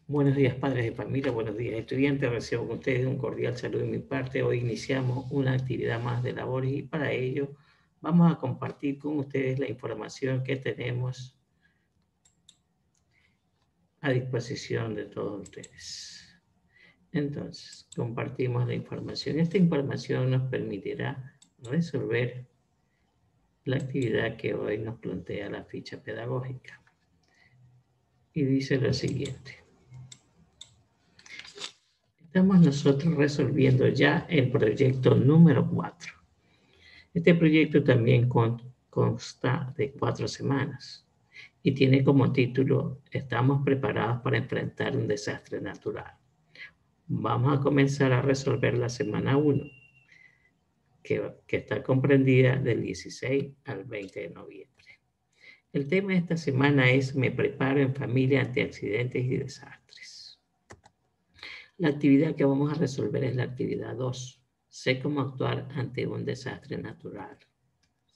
Buenos días, padres de familia, buenos días, estudiantes. Recibo con ustedes un cordial saludo de mi parte. Hoy iniciamos una actividad más de labores y para ello vamos a compartir con ustedes la información que tenemos a disposición de todos ustedes. Entonces, compartimos la información. Esta información nos permitirá resolver la actividad que hoy nos plantea la ficha pedagógica. Y dice lo siguiente. Estamos nosotros resolviendo ya el proyecto número 4. Este proyecto también consta de 4 semanas y tiene como título Estamos preparados para enfrentar un desastre natural. Vamos a comenzar a resolver la semana 1, que está comprendida del 16 al 20 de noviembre. El tema de esta semana es Me preparo en familia ante accidentes y desastres. La actividad que vamos a resolver es la actividad 2. Sé cómo actuar ante un desastre natural.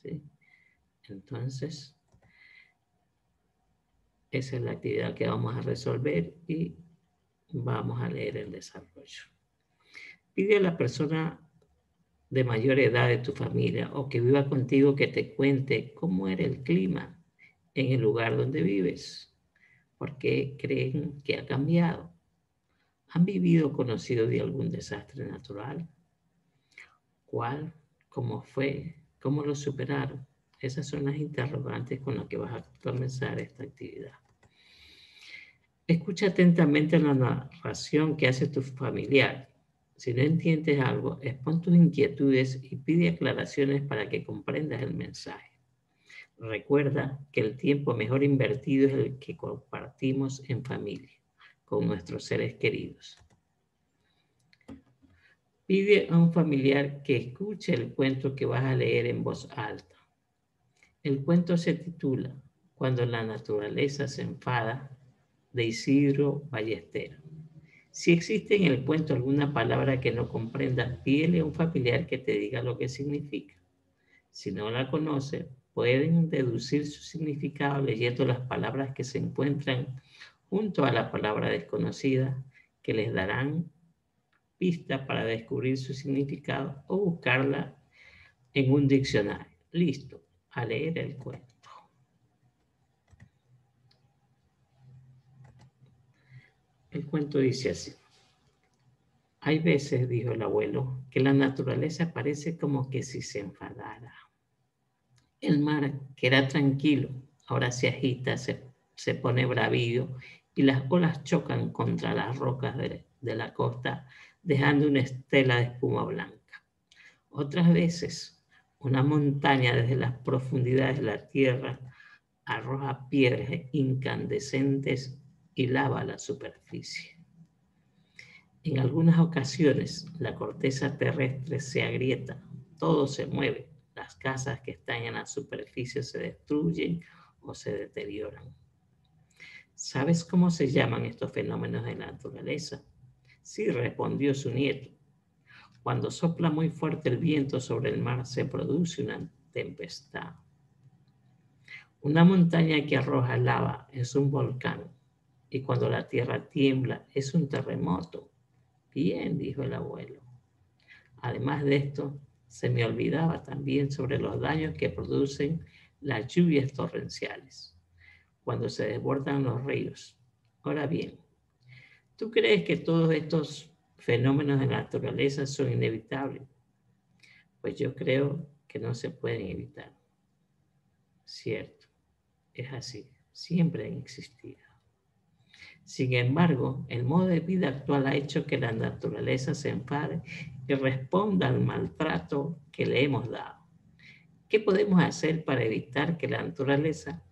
¿Sí? Entonces, esa es la actividad que vamos a resolver y vamos a leer el desarrollo. Pide a la persona de mayor edad de tu familia o que viva contigo que te cuente cómo era el clima en el lugar donde vives. ¿Por qué creen que ha cambiado? ¿Han vivido o conocido de algún desastre natural? ¿Cuál? ¿Cómo fue? ¿Cómo lo superaron? Esas son las interrogantes con las que vas a comenzar esta actividad. Escucha atentamente la narración que hace tu familiar. Si no entiendes algo, expon tus inquietudes y pide aclaraciones para que comprendas el mensaje. Recuerda que el tiempo mejor invertido es el que compartimos en familia, con nuestros seres queridos. Pide a un familiar que escuche el cuento que vas a leer en voz alta. El cuento se titula Cuando la naturaleza se enfada, de Isidro Ballesteros. Si existe en el cuento alguna palabra que no comprendas, pídele a un familiar que te diga lo que significa. Si no la conoce, pueden deducir su significado leyendo las palabras que se encuentran junto a la palabra desconocida, que les darán pista para descubrir su significado o buscarla en un diccionario. Listo, a leer el cuento. El cuento dice así. Hay veces, dijo el abuelo, que la naturaleza parece como que si se enfadara. El mar, que era tranquilo, ahora se agita, se pone bravío y las olas chocan contra las rocas de la costa, dejando una estela de espuma blanca. Otras veces, una montaña desde las profundidades de la tierra arroja piedras incandescentes y lava la superficie. En algunas ocasiones, la corteza terrestre se agrieta, todo se mueve, las casas que están en la superficie se destruyen o se deterioran. ¿Sabes cómo se llaman estos fenómenos de la naturaleza? Sí, respondió su nieto. Cuando sopla muy fuerte el viento sobre el mar, se produce una tempestad. Una montaña que arroja lava es un volcán, y cuando la tierra tiembla es un terremoto. Bien, dijo el abuelo. Además de esto, se me olvidaba también sobre los daños que producen las lluvias torrenciales, cuando se desbordan los ríos. Ahora bien, ¿tú crees que todos estos fenómenos de la naturaleza son inevitables? Pues yo creo que no se pueden evitar. Cierto, es así, siempre han existido. Sin embargo, el modo de vida actual ha hecho que la naturaleza se enfade y responda al maltrato que le hemos dado. ¿Qué podemos hacer para evitar que la naturaleza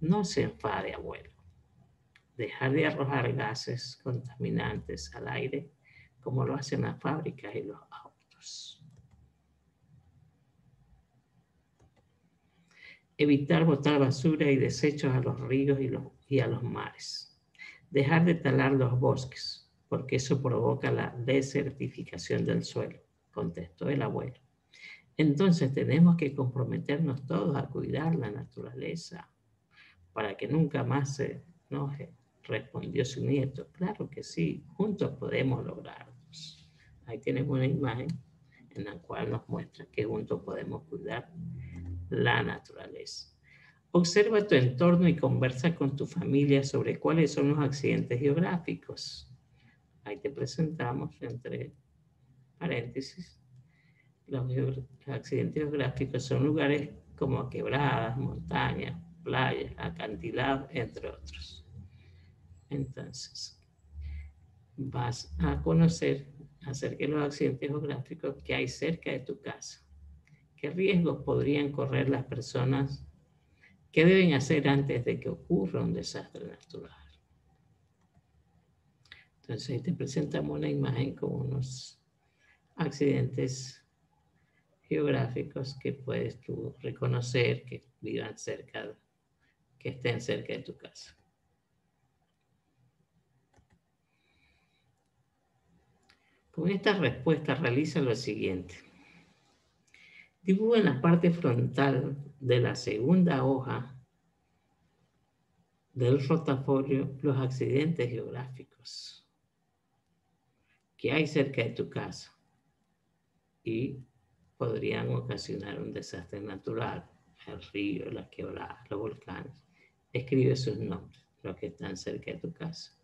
no se enfade, abuelo? Dejar de arrojar gases contaminantes al aire como lo hacen las fábricas y los autos. Evitar botar basura y desechos a los ríos y a los mares. Dejar de talar los bosques, porque eso provoca la desertificación del suelo, contestó el abuelo. Entonces tenemos que comprometernos todos a cuidar la naturaleza para que nunca más se enoje, respondió su nieto. Claro que sí, juntos podemos lograrlo. Ahí tenemos una imagen en la cual nos muestra que juntos podemos cuidar la naturaleza. Observa tu entorno y conversa con tu familia sobre cuáles son los accidentes geográficos. Ahí te presentamos, entre paréntesis, los accidentes geográficos son lugares como quebradas, montañas, playas, acantilados, entre otros. Entonces, vas a conocer acerca de los accidentes geográficos que hay cerca de tu casa. ¿Qué riesgos podrían correr las personas? ¿Qué deben hacer antes de que ocurra un desastre natural? Entonces, ahí te presentamos una imagen con unos accidentes geográficos que puedes tú reconocer que vivan cerca, que estén cerca de tu casa. Con esta respuesta realiza lo siguiente. Dibuja en la parte frontal de la segunda hoja del rotafolio los accidentes geográficos que hay cerca de tu casa y podrían ocasionar un desastre natural, el río, las quebradas, los volcanes. Escribe sus nombres, los que están cerca de tu casa.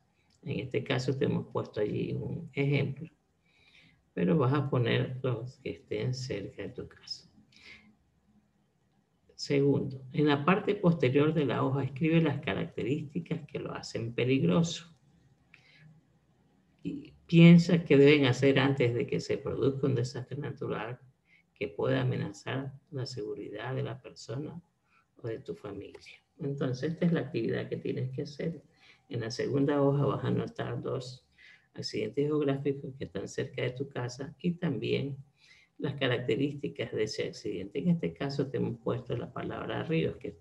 En este caso te hemos puesto allí un ejemplo, pero vas a poner los que estén cerca de tu casa. Segundo, en la parte posterior de la hoja escribe las características que lo hacen peligroso. Y piensa qué deben hacer antes de que se produzca un desastre natural que pueda amenazar la seguridad de la persona o de tu familia. Entonces, esta es la actividad que tienes que hacer. En la segunda hoja vas a anotar 2 accidentes geográficos que están cerca de tu casa y también las características de ese accidente. En este caso te hemos puesto la palabra ríos, que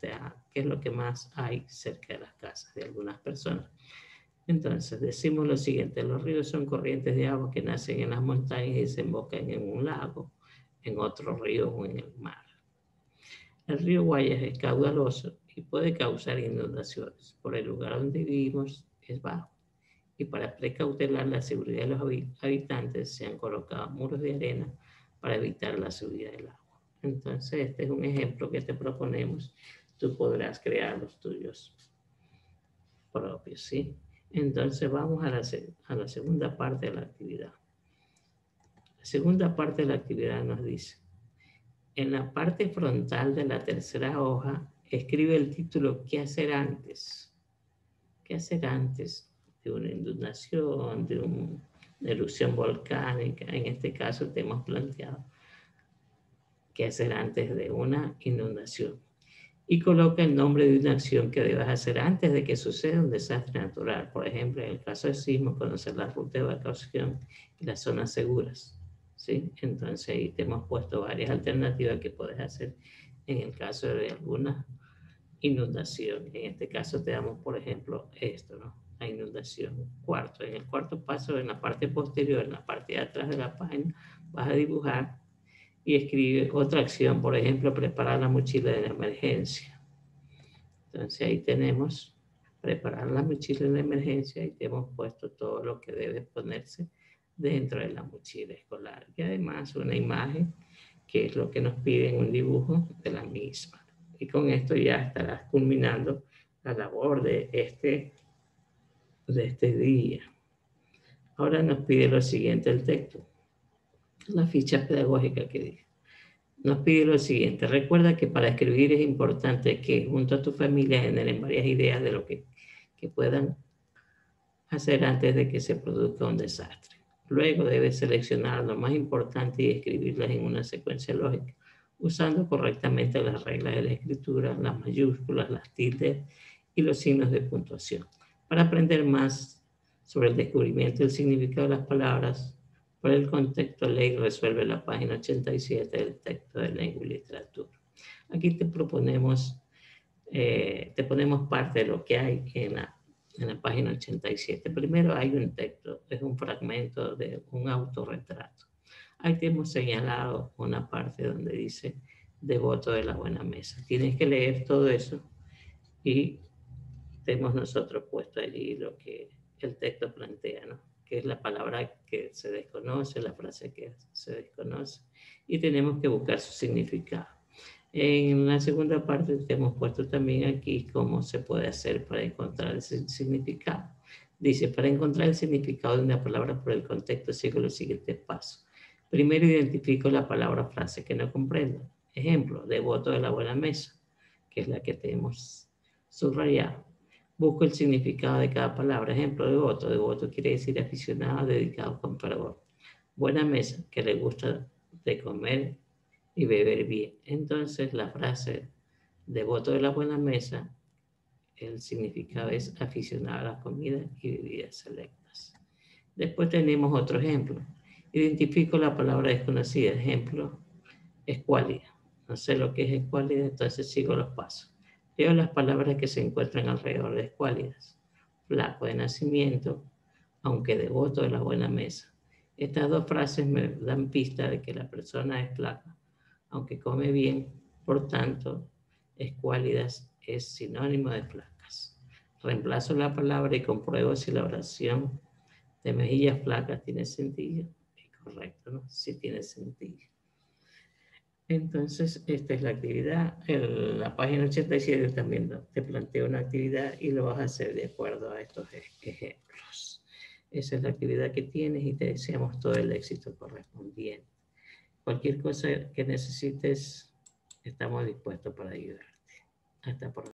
es lo que más hay cerca de las casas de algunas personas. Entonces decimos lo siguiente: los ríos son corrientes de agua que nacen en las montañas y desembocan en un lago, en otro río o en el mar. El río Guayas es caudaloso y puede causar inundaciones. Por el lugar donde vivimos es bajo. Y para precautelar la seguridad de los habitantes se han colocado muros de arena para evitar la subida del agua. Entonces este es un ejemplo que te proponemos. Tú podrás crear los tuyos propios, ¿sí? Entonces vamos a la segunda parte de la actividad. La segunda parte de la actividad nos dice: en la parte frontal de la tercera hoja, escribe el título ¿qué hacer antes? ¿Qué hacer antes de una inundación, de una erupción volcánica? En este caso te hemos planteado qué hacer antes de una inundación. Y coloca el nombre de una acción que debas hacer antes de que suceda un desastre natural. Por ejemplo, en el caso de sismo, conocer la ruta de evacuación y las zonas seguras, ¿sí? Entonces ahí te hemos puesto varias alternativas que puedes hacer en el caso de alguna inundación. En este caso te damos, por ejemplo, esto, ¿no? La inundación. Cuarto, en el cuarto paso, en la parte posterior, en la parte de atrás de la página, vas a dibujar y escribe otra acción, por ejemplo, preparar la mochila de emergencia. Entonces ahí tenemos preparar la mochila de emergencia y te hemos puesto todo lo que debe ponerse dentro de la mochila escolar. Y además una imagen, que es lo que nos piden, un dibujo de la misma. Y con esto ya estarás culminando la labor de este día. Ahora nos pide lo siguiente el texto, la ficha pedagógica que dice. Nos pide lo siguiente: recuerda que para escribir es importante que junto a tu familia generen varias ideas de lo que puedan hacer antes de que se produzca un desastre. Luego debes seleccionar lo más importante y escribirlas en una secuencia lógica, usando correctamente las reglas de la escritura, las mayúsculas, las tildes y los signos de puntuación. Para aprender más sobre el descubrimiento del significado de las palabras, por el contexto, lee y resuelve la página 87 del texto de lengua y literatura. Aquí te ponemos parte de lo que hay en la página 87. Primero hay un texto, es un fragmento de un autorretrato. Ahí te hemos señalado una parte donde dice devoto de la buena mesa. Tienes que leer todo eso y tenemos nosotros puesto allí lo que el texto plantea, ¿no? Que es la palabra que se desconoce, la frase que se desconoce, y tenemos que buscar su significado. En la segunda parte te hemos puesto también aquí cómo se puede hacer para encontrar el significado. Dice, para encontrar el significado de una palabra por el contexto, sigo los siguientes pasos. Primero identifico la palabra o frase que no comprendo. Ejemplo, devoto de la buena mesa, que es la que tenemos subrayado. Busco el significado de cada palabra. Ejemplo, devoto. Devoto quiere decir aficionado, dedicado con fervor. Buena mesa, que le gusta de comer y beber bien. Entonces, la frase devoto de la buena mesa, el significado es aficionado a la comida y bebidas selectas. Después tenemos otro ejemplo. Identifico la palabra desconocida. Ejemplo, escuálida. No sé lo que es escuálida, entonces sigo los pasos. Leo las palabras que se encuentran alrededor de escuálidas. Flaco de nacimiento, aunque devoto de la buena mesa. Estas dos frases me dan pista de que la persona es flaca, aunque come bien, por tanto, escuálidas es sinónimo de flacas. Reemplazo la palabra y compruebo si la oración de mejillas flacas tiene sentido. Es correcto, ¿no? Sí tiene sentido. Entonces, esta es la actividad. La página 87 también te plantea una actividad y lo vas a hacer de acuerdo a estos ejemplos. Esa es la actividad que tienes y te deseamos todo el éxito correspondiente. Cualquier cosa que necesites, estamos dispuestos para ayudarte. Hasta pronto.